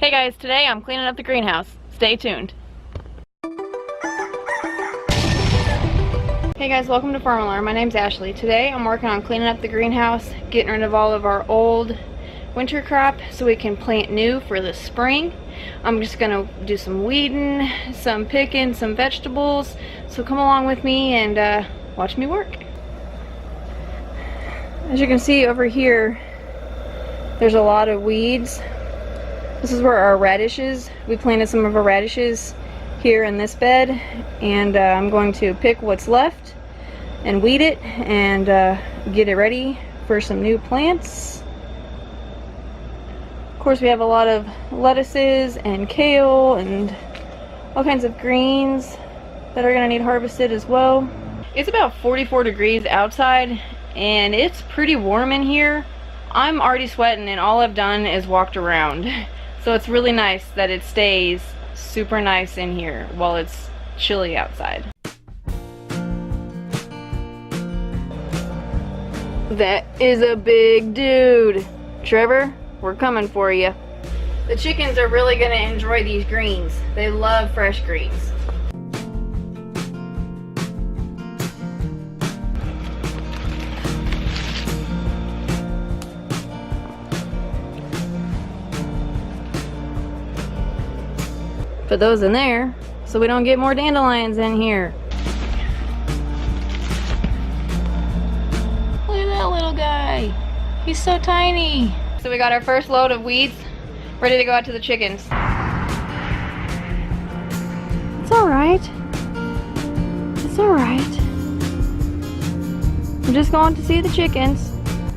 Hey guys, today I'm cleaning up the greenhouse. Stay tuned. Hey guys, welcome to Farm Alarm. My name's Ashley. Today I'm working on cleaning up the greenhouse, getting rid of all of our old winter crop so we can plant new for the spring. I'm just gonna do some weeding, some picking, some vegetables. So come along with me and watch me work. As you can see over here, there's a lot of weeds. This is where our radishes, we planted some of our radishes here in this bed, and I'm going to pick what's left and weed it and get it ready for some new plants. Of course, we have a lot of lettuces and kale and all kinds of greens that are going to need harvested as well. It's about 44 degrees outside and it's pretty warm in here. I'm already sweating and all I've done is walked around. So it's really nice that it stays super nice in here while it's chilly outside. That is a big dude. Trevor, we're coming for you. The chickens are really gonna enjoy these greens. They love fresh greens. Put those in there so we don't get more dandelions in here. Look at that little guy. He's so tiny. So we got our first load of weeds ready to go out to the chickens. It's alright. It's alright. I'm just going to see the chickens.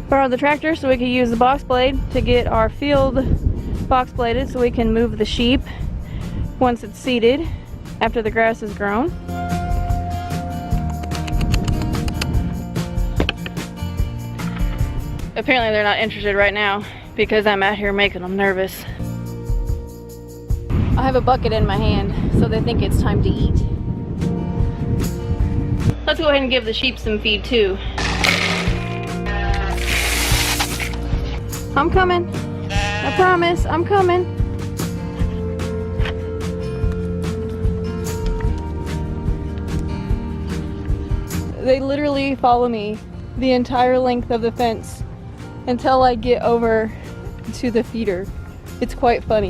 Borrow the tractor so we can use the box blade to get our field box bladed so we can move the sheep once it's seeded after the grass is grown. Apparently they're not interested right now because I'm out here making them nervous. I have a bucket in my hand so they think it's time to eat. Let's go ahead and give the sheep some feed too. I'm coming. I promise, I'm coming. They literally follow me the entire length of the fence until I get over to the feeder. It's quite funny.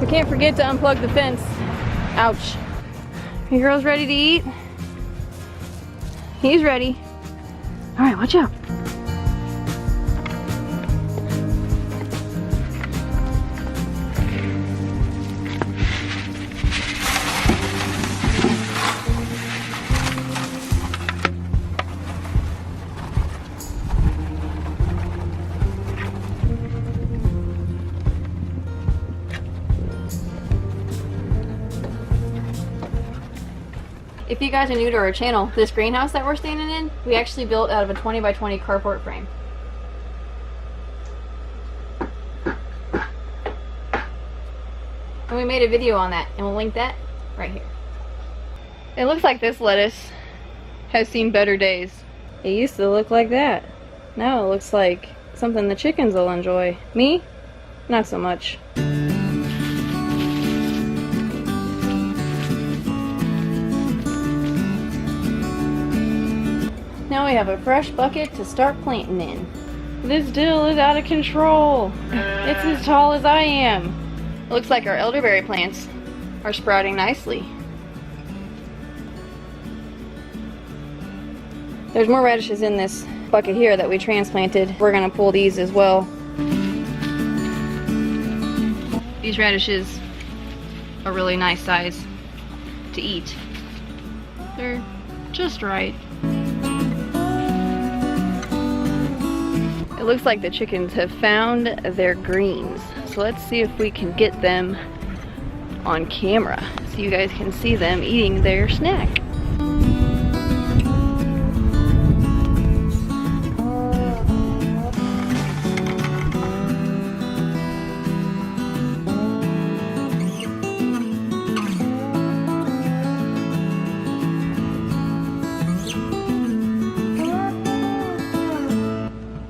We can't forget to unplug the fence. Ouch. Your girl's ready to eat? He's ready. All right, watch out. If you guys are new to our channel, this greenhouse that we're standing in, we actually built out of a 20 by 20 carport frame. And we made a video on that, and we'll link that right here. It looks like this lettuce has seen better days. It used to look like that. Now it looks like something the chickens will enjoy. Me? Not so much. Now we have a fresh bucket to start planting in. This dill is out of control. It's as tall as I am. It looks like our elderberry plants are sprouting nicely. There's more radishes in this bucket here that we transplanted. We're gonna pull these as well. These radishes are really nice size to eat. They're just right. It looks like the chickens have found their greens. So let's see if we can get them on camera so you guys can see them eating their snack.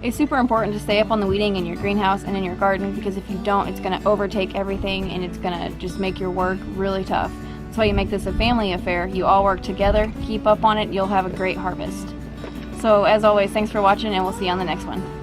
It's super important to stay up on the weeding in your greenhouse and in your garden, because if you don't, it's going to overtake everything and it's going to just make your work really tough. That's why you make this a family affair. You all work together, keep up on it, you'll have a great harvest. So as always, thanks for watching, and we'll see you on the next one.